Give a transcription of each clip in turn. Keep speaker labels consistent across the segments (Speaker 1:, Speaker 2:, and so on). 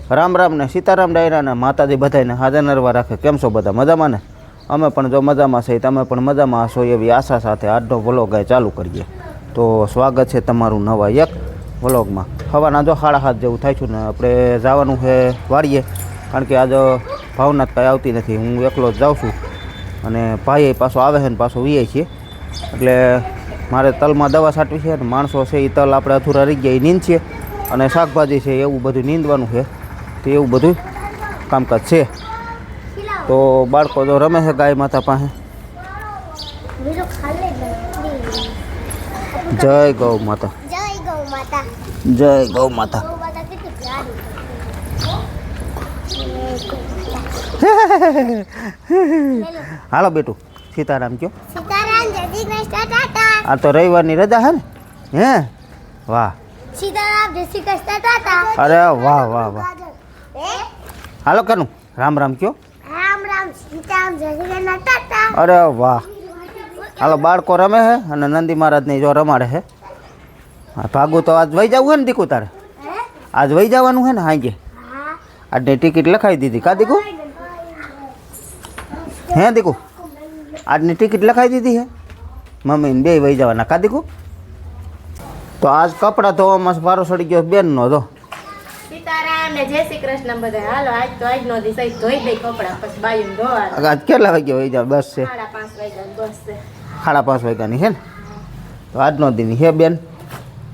Speaker 1: રામ રામ ને સીતારામ ડાયરાને માતાજી બધાને હાજર નરવા રાખે. કેમ છો બધા? મજામાં ને? અમે પણ જો મજામાં છે, તમે પણ મજામાં હશો એવી આશા સાથે આજનો વ્લોગ ચાલુ કરીએ. તો સ્વાગત છે તમારું નવા એક વ્લોગમાં. સવારના જો 7:30 જેવું થાય છું ને આપણે જવાનું છે વાડીએ, કારણ કે આજ ભાવનાથ કાંઈ આવતી નથી, હું એકલો જ જાઉં છું અને ભાઈ પાછો આવે છે ને પાછો વીએ છીએ. એટલે મારે તલમાં દવા છાંટવી છે ને માણસો છે એ તલ આપણે અધૂરા રહી ગયા એ નીંદ છે, અને શાકભાજી છે એવું બધું નીંદવાનું છે, તો એવું બધું કામકાજ છે. તો બાળકો તો રમે છે ગાય માતા પાસે. જય ગૌ માતા, જય ગૌ માતા. હાલો બેટું, સીતારામ કયો. આ તો રવિવારની રજા છે ને? હે વાહ,
Speaker 2: સીતારામ જય શ્રી કૃષ્ણ ટાટા.
Speaker 1: અરે વાહ વાહ વાહ. હાલો કનું રામ રામ કયો.
Speaker 2: રામ રામ સીતારામ જય શ્રી કૃષ્ણ ટાટા.
Speaker 1: અરે વાહ. હાલો બાળકો રમે છે અને નંદી મહારાજને જો રમાડે છે. ભાગું તો આજ વહી જવું હોય ને દીકુ તારે? આજ વહી જવાનું છે ને હાંજે? આજની ટિકિટ લખાવી દીધી કા દીકુ? હે દીકુ આજની ટિકિટ લખાવી દીધી હે મમ્મીને બે વહી જવાના કા દીકુ? તો આજ કપડાં ધોવામાં વારો સડી ગયો બેનનો. તો
Speaker 3: સીતારામ ને જય શ્રી કૃષ્ણ બધા. હાલો આજ તો આજનો દિવસ આજ ધોઈ દઈ કપડા, પછી બાયું ધોવા.
Speaker 1: આજ કેટલા વાગ્યા વહી જાવ? બસ છે
Speaker 3: 5:30 વાગ્યા બસ છે.
Speaker 1: 5:30 વાગ્યાની છે ને? તો આજનો દિન હે બેન.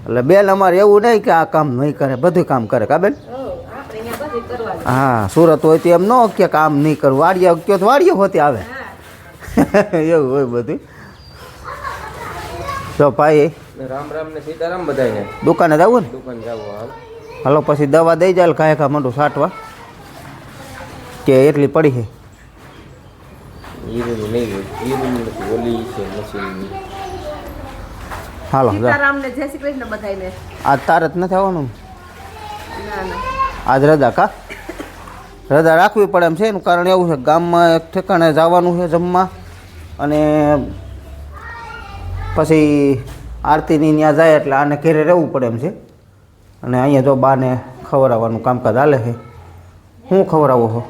Speaker 1: એટલે બેન અમારે એવું નહીં કે આ કામ નહીં કરે, બધું કામ કરે કા બેન?
Speaker 3: આપણે અહીંયા બધું કરવાનું.
Speaker 1: હા, સુરત હોય તો એમ ન કે કામ નહીં કરવું, વાડીએ કયો તો વાડીએ હોતી આવે. એવું હોય બધું. તો ભાઈ
Speaker 4: રામ રામ ને સીતારામ બધાને.
Speaker 1: દુકાને જવું ને?
Speaker 4: દુકાન જાવ હાલ.
Speaker 1: હાલો પછી દવા દઈ જાય કાંઈ કા મોટું છાંટવા કે એટલી પડી છે?
Speaker 4: ઈરું નહીં હોય, ઈરું નથી, ઓલી છે મશીનની.
Speaker 1: હાલો જા.
Speaker 3: સીતારામ ને જય શ્રી કૃષ્ણ બધાને.
Speaker 1: આજ તારે જ નથી આવવાનું?
Speaker 3: ના ના
Speaker 1: આજ રજા કા? રજા રાખવી પડે એમ છે. એનું કારણ એવું છે ગામમાં એક ઠેકાણે જવાનું છે જમવા, અને પછી આરતીની ત્યાં જાય એટલે આને ઘેરે રહેવું પડે એમ છે. અને અહીંયા જો બાને ખવડાવવાનું કામકાજ હાલે છે. હું ખવડાવો છો?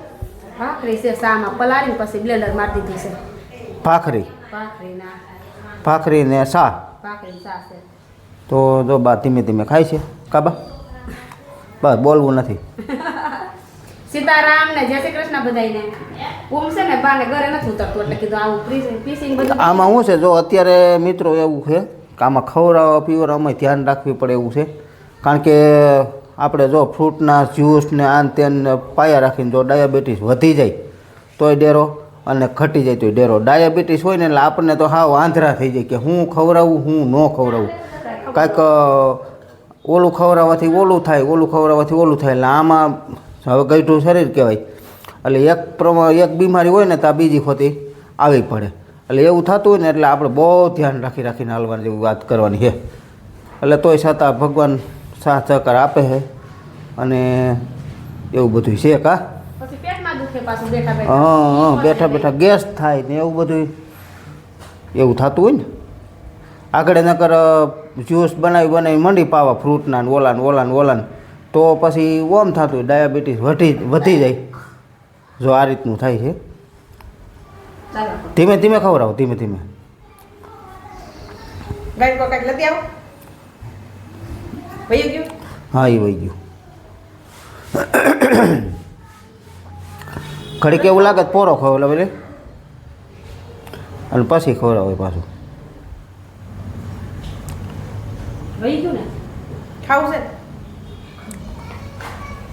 Speaker 3: ભાખરી છે સામાં પલાળીને પછી બ્લેન્ડર મારી દીધી છે.
Speaker 1: ભાખરી?
Speaker 3: ભાખરીના
Speaker 1: ભાખરી ને શા?
Speaker 3: ભાખરી સા છે.
Speaker 1: તો જો બા ધીમે ધીમે ખાય છે કાબા? બસ બોલવું નથી.
Speaker 3: સીતારામ ને જય શ્રી કૃષ્ણ બધાને. ઊમ છે ને બાને ઘરે નથી ઉતરતું એટલે કીધું આવું પીસીને બધું.
Speaker 1: આમાં શું છે જો અત્યારે મિત્રો એવું છે કે આમાં ખવડાવવા પીવડાવવામાં ધ્યાન રાખવી પડે એવું છે. કારણ કે આપણે જો ફ્રૂટના જ્યુસ ને આન તેન પાયા રાખીને જો ડાયાબિટીસ વધી જાય તોય ડેરો, અને ઘટી જાય તોય ડેરો. ડાયાબિટીસ હોય ને એટલે આપણને તો હાવ આંધળા થઈ જાય કે હું ખવડાવું હું ન ખવડાવું. કાંઈક ઓલું ખવડાવવાથી ઓલું થાય, ઓલું ખવડાવવાથી ઓલું થાય. એટલે આમાં હવે ગઈઠું શરીર કહેવાય. એટલે એક બીમારી હોય ને તો આ બીજી ખોટી આવી પડે. એટલે એવું થતું હોય ને એટલે આપણે બહુ ધ્યાન રાખીને હાલવાની જેવી વાત કરવાની છે. એટલે તોય છતાં ભગવાન સાથ સહકાર આપે છે અને એવું બધું છે કા?
Speaker 3: પછી પેટમાં દુખે પાછું બેઠા
Speaker 1: હા, બેઠા બેઠા ગેસ થાય ને એવું બધું એવું થતું હોય ને. આગળ નકર જ્યુસ બનાવી મંડી પાવા ફ્રૂટના ને ઓલાન તો પછી ઓમ થતું હોય ડાયાબિટીસ વધી જાય જો આ રીતનું થાય છે. ધીમે ધીમે ખવડાવો, ધીમે ધીમે.
Speaker 3: ગાય કો કાક લતી આવો. વયું ગયું?
Speaker 1: હા એ વહી ગયું. ઘડીક એવું લાગે પોરો ખવડાવે લે અને પછી ખવડાવે પાછું.
Speaker 3: વયું ગયું ને? ખાવું છે?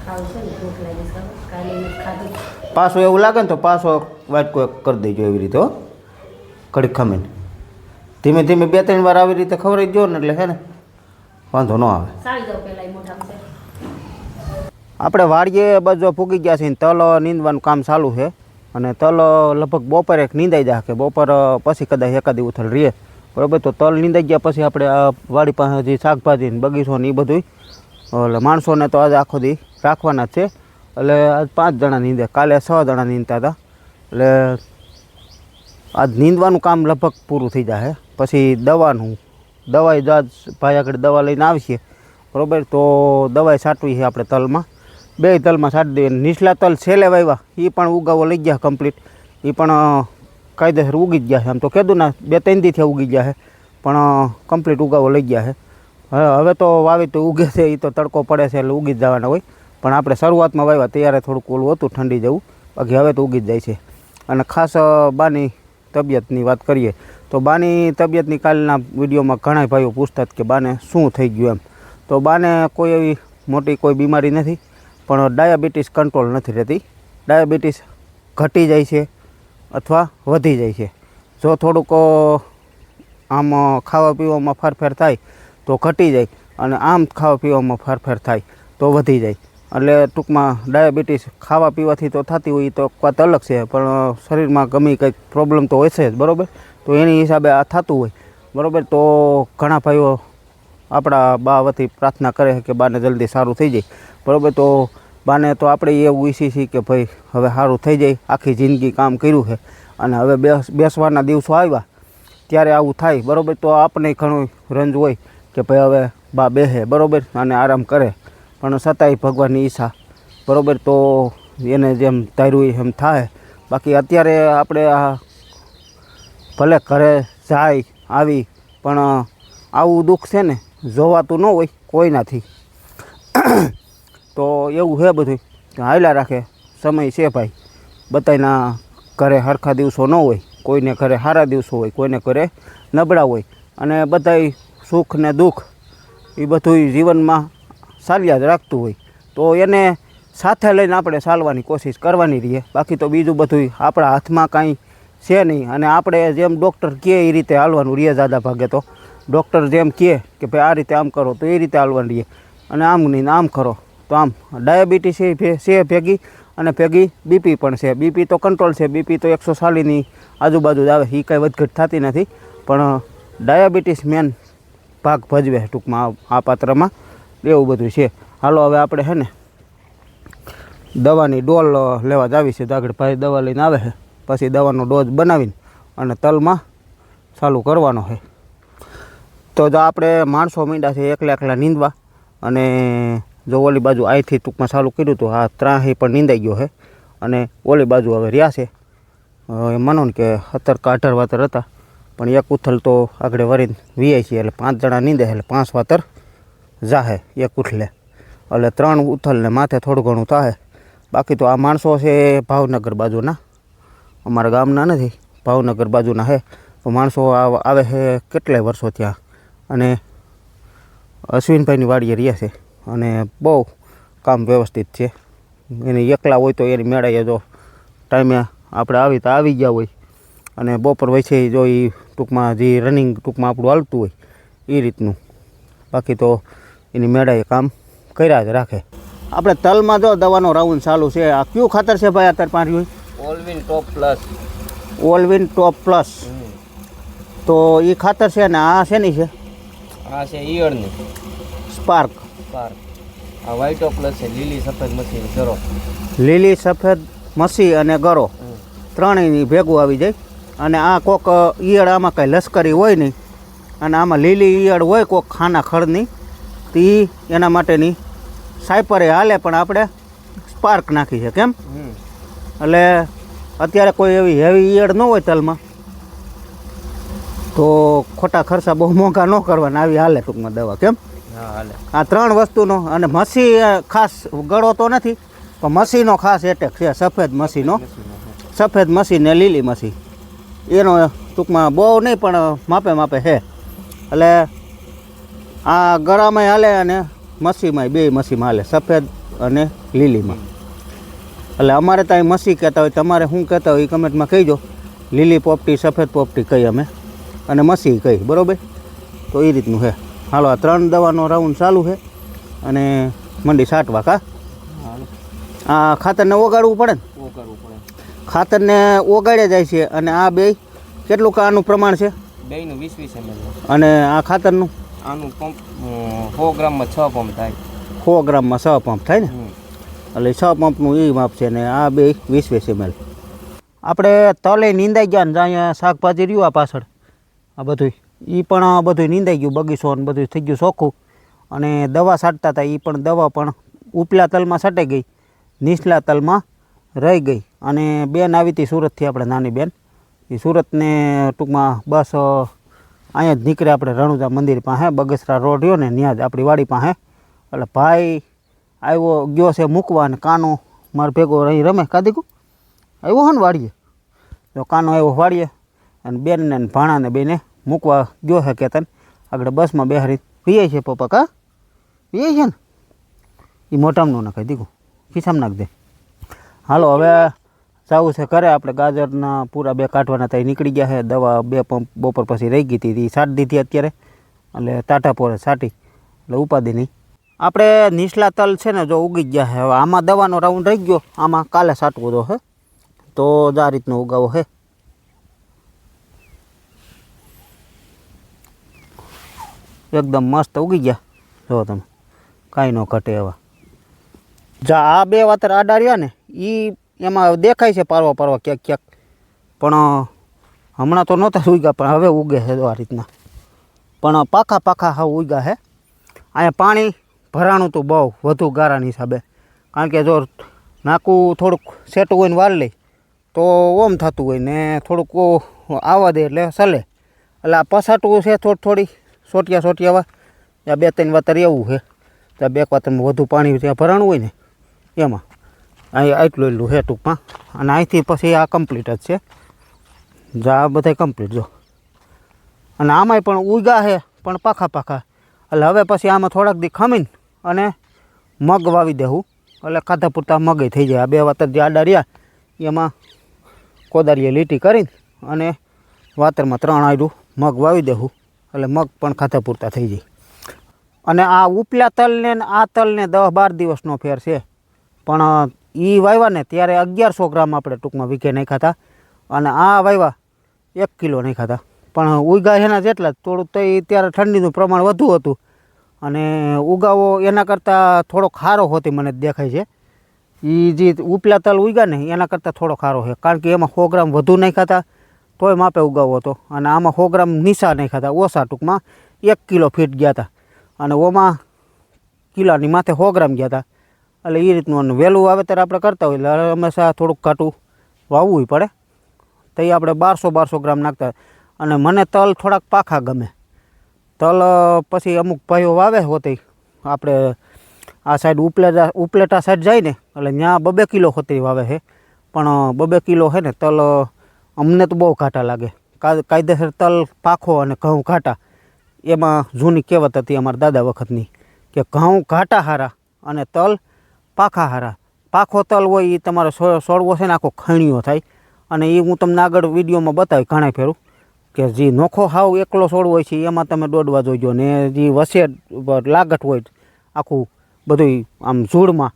Speaker 3: ખાવું છે ને? ભૂખ લાગી છે કાલે નથી ખાધું.
Speaker 1: પાછું એવું લાગે ને તો પાછો વાટકો એક કરી દેજો એવી રીતે. હો, ઘડીક ખમીને ધીમે ધીમે 2-3 વાર આવી રીતે ખવડાવી દો ને એટલે છે ને વાંધો ન આવે.
Speaker 3: સાળી દઉં પેલા એ મોઢામાં છે.
Speaker 1: આપણે વાડીએ બધો પૂગી ગયા છે. તલ નીંદવાનું કામ ચાલુ છે અને તલ લગભગ બપોરે નીંદાઈ જાય કે બપોર પછી કદાચ એકાદી ઉથલ રહીએ બરાબર. તો તલ નીંદાઈ ગયા પછી આપણે આ વાડી પાસે જે શાકભાજી બગીચો ને એ બધું એટલે માણસોને તો આજે આખો દી રાખવાના જ છે. એટલે આજ 5 જણા નીંદે, કાલે 6 જણા નીંદતા હતા. એટલે આજ નીંદવાનું કામ લગભગ પૂરું થઈ જાય. પછી દવાઈ ભાઈ આગળ દવા લઈને આવશે બરાબર. તો દવાઈ છાંટવી છે આપણે તલમાં. બે તલમાં છાંટી દઈએ. નીચલા તલ છેલ્લે વાવ્યા એ પણ ઉગાવો લઈ ગયા કમ્પ્લીટ. એ પણ કાયદેસર ઉગી જ ગયા છે. આમ તો કીધું ને 2-3 દીથી ઉગી ગયા છે, પણ કમ્પ્લીટ ઉગાવો લઈ ગયા છે. હવે તો વાવી તો ઉગે છે, એ તો તડકો પડે છે એટલે ઉગી જ જવાના હોય. પણ આપણે શરૂઆતમાં વાવ્યા ત્યારે થોડુંક ઓલું હતું ઠંડી જેવું, બાકી હવે તો ઉગી જ જાય છે. અને ખાસ બાની તબિયતની વાત કરીએ તો બાની તબિયતની કાલના વિડીયોમાં ઘણા ભાઈઓ પૂછતા કે બાને શું થઈ ગયું એમ. તો બાને કોઈ એવી મોટી કોઈ બીમારી નથી, પણ ડાયાબિટીસ કંટ્રોલ નથી રહેતી. ડાયાબિટીસ ઘટી જાય છે અથવા વધી જાય છે. જો થોડુંક આમ ખાવા પીવામાં ફેરફાર થાય તો ઘટી જાય, અને આમ ખાવા પીવામાં ફેરફાર થાય તો વધી જાય. એટલે ટૂંકમાં ડાયાબિટીસ ખાવા પીવાથી તો થતી હોય તો વાત અલગ છે, પણ શરીરમાં ગમે કંઈક પ્રોબ્લેમ તો હોય છે જ, બરાબર. તો એની હિસાબે આ થતું હોય, બરાબર. તો ઘણા ભાઈઓ આપણા બા વતી પ્રાર્થના કરે છે કે બાને જલ્દી સારું થઈ જાય, બરાબર. તો બાને તો આપણે એવું ઈચ્છીએ છીએ કે ભાઈ હવે સારું થઈ જાય. આખી જિંદગી કામ કર્યું છે અને હવે બેસવાના દિવસો આવ્યા ત્યારે આવું થાય, બરાબર. તો આપણે ઘણું રંજ હોય કે ભાઈ હવે બા બેસે, બરાબર, અને આરામ કરે. પણ છતાંય ભગવાનની ઈચ્છા, બરાબર. તો એને જેમ ધાર્યું એમ થાય. બાકી અત્યારે આપણે આ ભલે ઘરે જાય આવી, પણ આવું દુઃખ છે ને જોવાતું ન હોય કોઈનાથી. તો એવું છે બધું, હાલ્યા રાખે. સમય છે ભાઈ, બધાના ઘરે સરખા દિવસો ન હોય. કોઈને ઘરે સારા દિવસો હોય, કોઈને ઘરે નબળા હોય. અને બધાય સુખ ને દુઃખ એ બધું જીવનમાં ચાલ્યા જ રાખતું હોય. તો એને સાથે લઈને આપણે ચાલવાની કોશિશ કરવાની રહીએ. બાકી તો બીજું બધું આપણા હાથમાં કાંઈ છે નહીં. અને આપણે જેમ ડૉક્ટર કહે એ રીતે હાલવાનું રહીએ. દાદા ભાગે તો ડૉક્ટર જેમ કહે કે ભાઈ આ રીતે આમ કરો તો એ રીતે હાલવાનું રહીએ. અને આમ નહીં આમ કરો તો આમ. ડાયાબિટીસ છે ભેગી, અને ભેગી બીપી પણ છે. બીપી તો કંટ્રોલ છે, બીપી તો 140ની આજુબાજુ જ આવે, એ કાંઈ વધઘટ થતી નથી. પણ ડાયાબિટીસ મેન ભાગ ભજવે ટૂંકમાં આ પાત્રમાં. એવું બધું છે. હાલો હવે આપણે છે ને દવાની ડોલ લેવા જ આવી છે. દાગડભાઈ દવા લઈને આવે છે, પછી દવાનો ડોઝ બનાવીને અને તલમાં ચાલુ કરવાનો છે. તો જો આપણે માણસો મીંડા છે એકલા નીંદવા. અને જો ઓલી બાજુ અહીંથી ટૂંકમાં ચાલુ કર્યું હતું, આ ત્રાહી પણ નીંદાઈ ગયો છે. અને ઓલી બાજુ હવે રહ્યા છે. માનો ને કે 17 કે 18 વાતર હતા, પણ એક ઉથલ તો આગળ વરીને વીઆઈ છે, એટલે 5 જણા નીંદે, એટલે 5 વાતર જાહે એક ઉથલે. એટલે 3 ઉથલને માથે થોડું ઘણું થાય. બાકી તો આ માણસો છે ભાવનગર બાજુના, અમારા ગામના નથી, ભાવનગર બાજુના છે. તો માણસો આવે છે કેટલાય વર્ષો ત્યાં. અને અશ્વિનભાઈની વાડીએ રહે છે, અને બહુ કામ વ્યવસ્થિત છે. એને એકલા હોય તો એની મેળાએ જો ટાઈમે આપણે આવી ગયા હોય, અને બપોર વચ્ચે જો એ ટૂંકમાં જે રનિંગ ટૂંકમાં આપણું હાલતું હોય એ રીતનું. બાકી તો એની મેળાએ કામ કર્યા જ રાખે. આપણે તલમાં જો દવાનો રાઉન્ડ ચાલુ છે. આ કયું ખાતર છે ભાઈ અત્યારે પાણી?
Speaker 4: ઓલવિન ટોપ પ્લસ.
Speaker 1: ઓલવિન ટોપ પ્લસ. તો એ ખાતર છે ને આ શેની છે?
Speaker 4: આ છે ઈયળની
Speaker 1: સ્પાર્ક.
Speaker 4: આ વ્હાઇટો પ્લસ છે, લીલી સફેદ મસી ગરો.
Speaker 1: લીલી સફેદ મસી અને ગરો ત્રણેયની ભેગું આવી જાય. અને આ કોક ઈયળ આમાં કાંઈ લશ્કરી હોય નહીં, અને આમાં લીલી ઈયળ હોય કોક ખાના ખડની, તો એ એના માટેની સાયપરે હાલે. પણ આપણે સ્પાર્ક નાખી છે. કેમ? એટલે અત્યારે કોઈ એવી હેવી ઈયળ ન હોય તલમાં, તો ખોટા ખર્ચા બહુ મોંઘા ન કરવાના, આવી હાલે ટૂંકમાં દવા. કેમ? આ 3 વસ્તુનો. અને મસી ખાસ ગળો તો નથી, પણ મસીનો ખાસ એટેક છે. સફેદ મસીનો, સફેદ મસી ને લીલી મસી, એનો ટૂંકમાં બહુ નહીં પણ માપે છે. એટલે આ ગળામાં હાલે અને મસીમાં, બે મસીમાં હાલે, સફેદ અને લીલીમાં. એટલે અમારે ત્યાં મસી કહેતા હોય, તમારે શું કહેતા હોય એ કમેન્ટમાં કહીજો. લીલી પોપટી, સફેદ પોપટી કહી અમે, અને મસી કહી, બરાબર. તો એ રીતનું છે. હાલો આ 3 દવાનો રાઉન્ડ ચાલુ છે, અને મંડી છાંટવા. કા આ ખાતરને ઓગાળવું પડે ને? ખાતરને ઓગાળ્યા જાય છે. અને આ બે કેટલું આનું પ્રમાણ છે?
Speaker 4: બેયનું 20-20 ml.
Speaker 1: અને આ ખાતરનું
Speaker 4: આનું પંપ 100 ગ્રામમાં 6 પંપ થાય.
Speaker 1: 100 ગ્રામમાં 6 પંપ થાય ને? એટલે 6 પંપનું એ માપ છે. ને આ બે 20-20 ml. આપણે તલે નીંદાઈ ગયા ને અહીંયા શાકભાજી રહ્યું આ પાછળ, આ બધું એ પણ બધું નીંદાઈ ગયું. બગીચો ને બધું થઈ ગયું ચોખ્ખું. અને દવા છાંટતા હતા, એ પણ દવા પણ ઉપલા તલમાં સટાઈ ગઈ, નીચલા તલમાં રહી ગઈ. અને બેન આવી હતી સુરતથી, આપણે નાની બેન. એ સુરતને ટૂંકમાં બસ અહીંયા જ નીકળે આપણે રણુજા મંદિર પાસે, બગસરા રોડ રહ્યો ને ત્યાં જ આપણી વાડી પાસે. એટલે ભાઈ આવ્યો ગયો છે મૂકવા, અને કાનો મારો ભેગો રહી રમે કાદીકું આવ્યો હે ને વાડીએ. તો કાનો આવ્યો વાડીએ અને બેનને ને ભાણાને બેને મૂકવા ગયો છે કેતન. આગળ બસમાં બેહારી પીએ છે પપ્પા, કા પીએ છે ને એ મોટામાં નાખાય દીકું, ખિસ્સામાં નાખ દે. હાલો હવે જવું છે ઘરે. આપણે ગાજરના પૂરા 2 કાઢવાના ત્યાં નીકળી ગયા છે. દવા 2 પંપ બપોર પછી રહી ગઈ હતી, સાટી દીધી અત્યારે, એટલે ટાટા પોરે સાટી, એટલે ઉપાધિ નહીં. આપણે નીચલા તલ છે ને જો ઉગી ગયા છે. હવે આમાં દવાનો રાઉન્ડ રહી ગયો, આમાં કાલે સાટવો તો હે, તો જ આ રીતનો ઉગાવો છે. એકદમ મસ્ત ઉગી ગયા જો તમે, કાંઈ ન ઘટે એવા. જા આ 2 વાતર આડા રહ્યા ને એ એમાં દેખાય છે પારવા પારવા ક્યાંક ક્યાંક, પણ હમણાં તો નહોતા ઉગ્યા, પણ હવે ઉગે છે જો આ રીતના. પણ પાખા પાખા હા ઉગ્યા છે. અહીંયા પાણી ભરાણું તો બહુ વધુ ગારાની હિસાબે, કારણ કે જો નાકું થોડુંક સેટું હોય ને વાર લે તો ઓમ થતું હોય ને, થોડુંક આવવા દે એટલે ચલે. એટલે આ પસાટું છે થોડી સોટિયા સોટિયાવા, ત્યાં 2-3 વાતર એવું છે. ત્યાં 2 વાતરમાં વધુ પાણી ત્યાં ભરાણું હોય ને એમાં અહીં એટલું છે ટૂંકમાં. અને અહીંથી પછી આ કમ્પ્લીટ જ છે, જા બધા કમ્પ્લીટ જો. અને આમાંય પણ ઉગ્યા છે પણ પાખા પાખા. એટલે હવે પછી આમાં થોડાક દી ખમીને અને મગ વાવી દેવું, એટલે ખાધા પૂરતા મગય થઈ જાય. આ 2 વાતર જે આડા રહ્યા એમાં કોદારીએ લીટી કરીને અને વાતરમાં 3 આડું મગ વાવી દેવું, એટલે મગ પણ ખાધા પૂરતા થઈ જાય. અને આ ઉપલા તલને ને આ તલને 10-12 દિવસનો ફેર છે. પણ એ વાવ્યા ને ત્યારે 1100 ગ્રામ આપણે ટૂંકમાં વીઘે નાખ્યા હતા, અને આ વાવ્યા 1 કિલો નાખ્યા હતા. પણ ઉગા એના જેટલા થોડુંક તો એ ત્યારે ઠંડીનું પ્રમાણ વધુ હતું, અને ઉગાવો એના કરતાં થોડોક સારો હોતી મને દેખાય છે. એ જે ઉપલા તલ ઉગ્યા ને એના કરતાં થોડો સારો છે, કારણ કે એમાં 100 ગ્રામ વધુ નાખ્યા હતા તોય માપે ઉગાવો હતો, અને આમાં 100 ગ્રામ નીચા નાખ્યા હતા ઓછા, ટૂંકમાં 1 કિલો ફીટ ગયા હતા, અને ઓમાં કિલોની માથે 100 ગ્રામ ગયા હતા. એટલે એ રીતનું વહેલું વાવેતર આપણે કરતા હોય એટલે હંમેશા થોડુંક ઘાટું વાવવું પડે. તો એ આપણે 1200 ગ્રામ નાખતા. અને મને તલ થોડાક પાખા ગમે. તલ પછી અમુક ભાઈઓ વાવે હોતી, આપણે આ સાઈડ ઉપલેટા સાઈડ જાય ને એટલે ત્યાં 2-2 કિલો હોતી વાવે છે. પણ 2-2 કિલો છે ને તલ અમને તો બહુ ઘાટા લાગે. કાયદેસર તલ પાખો અને ઘઉં ઘાટા, એમાં જૂની કહેવત હતી અમારા દાદા વખતની કે ઘઉં ઘાટા હારા અને તલ પાખા હારા. પાખો તલ હોય એ તમારો છોડવો છે ને આખો ખણીયો થાય, અને એ હું તમને આગળ વિડીયોમાં બતાવી ઘણા ફેરું કે જે નોખો હાવ એકલો છોડવો હોય છે એમાં તમે દોડવા જોઈજો, ને જે વસે લાગટ હોય આખું બધું આમ ઝૂડમાં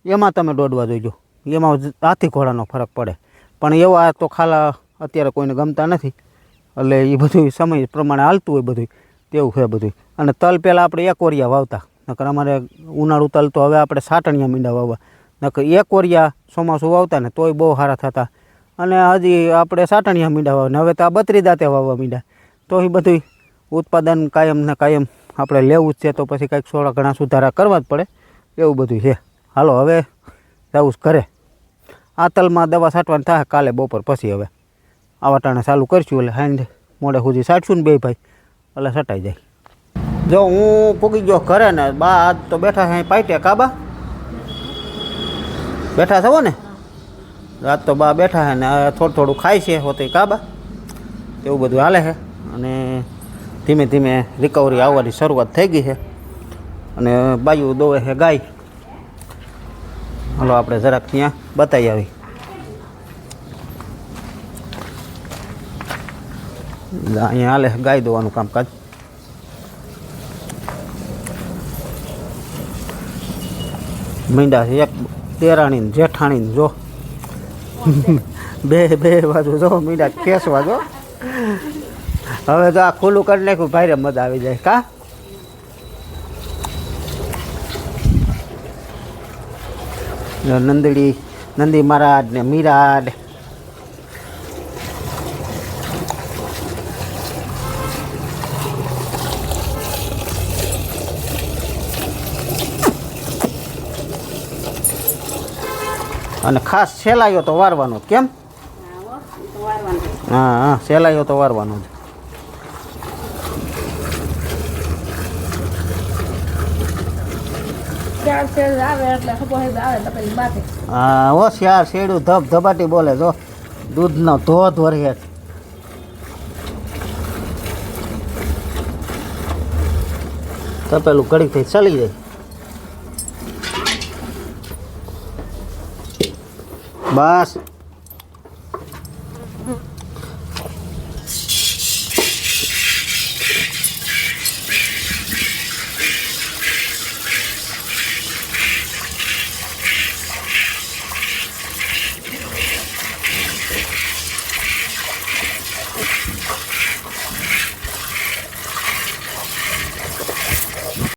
Speaker 1: એમાં તમે દોડવા જોઈજો. એમાં હાથી ઘોડાનો ફરક પડે. પણ એવા તો ખાલા અત્યારે કોઈને ગમતા નથી, એટલે એ બધું સમય પ્રમાણે હાલતું હોય બધું તેવું છે બધું. અને તલ પહેલાં આપણે 1 ઓરિયા વાવતા, નકર અમારે ઉનાળું તલ તો હવે આપણે સાટણિયા મીંડા વાવવા, નકર 1 ઓરિયા ચોમાસું વાવતા ને તોય બહુ સારા થતા. અને હજી આપણે સાટણિયા મીંડા વાવવા, હવે તો આ 32 દાંતે વાવવા મીંડા. તો એ બધું ઉત્પાદન કાયમ ને કાયમ આપણે લેવું જ છે, તો પછી કંઈક થોડા ઘણા સુધારા કરવા જ પડે, એવું બધું છે. હાલો હવે જવું જ ઘરે. આ તલમાં દવા છાંટવાની થાય કાલે બપોર પછી. હવે આવા ટાણે ચાલુ કરીશું એટલે હાંજે મોડે સુધી છાંટશું ને 2 ભાઈ, એટલે છટાઈ જાય. જો હું પૂગી ગયો ઘરે ને બા આજ તો બેઠા છે પાઇટે. કાબા બેઠા છો ને આજ તો બા બેઠા છે ને થોડું થોડું ખાય છે હોતે કાબા, એવું બધું હાલે છે. અને ધીમે ધીમે રિકવરી આવવાની શરૂઆત થઈ ગઈ છે. અને બાયું દોવે છે ગાય. હાલો આપણે જરાક ત્યાં બતાવી આવી. અહીંયા હાલે ગાય દોવાનું કામકાજ. મીંડા છે એક દેરાણી ને જેઠાણી ને જો બે બાજુ જો મીંડા ખેસવા જો. હવે તો આ ખુલ્લું કરી નાખ્યું ભાઈ, મજા આવી જાય કા. નંદી મહારાજ ને મીરાડ. અને ખાસ સેલાયો તો વારવાનો જ, કેમ? હા હા, સેલાયો તો વારવાનો જ. હા હો, શ્યાર શેડું ધબ ધબાટી બોલે જો, દૂધનો ધોધ વરહે. તપેલું કડીક થઈ ચલી જાય. બસ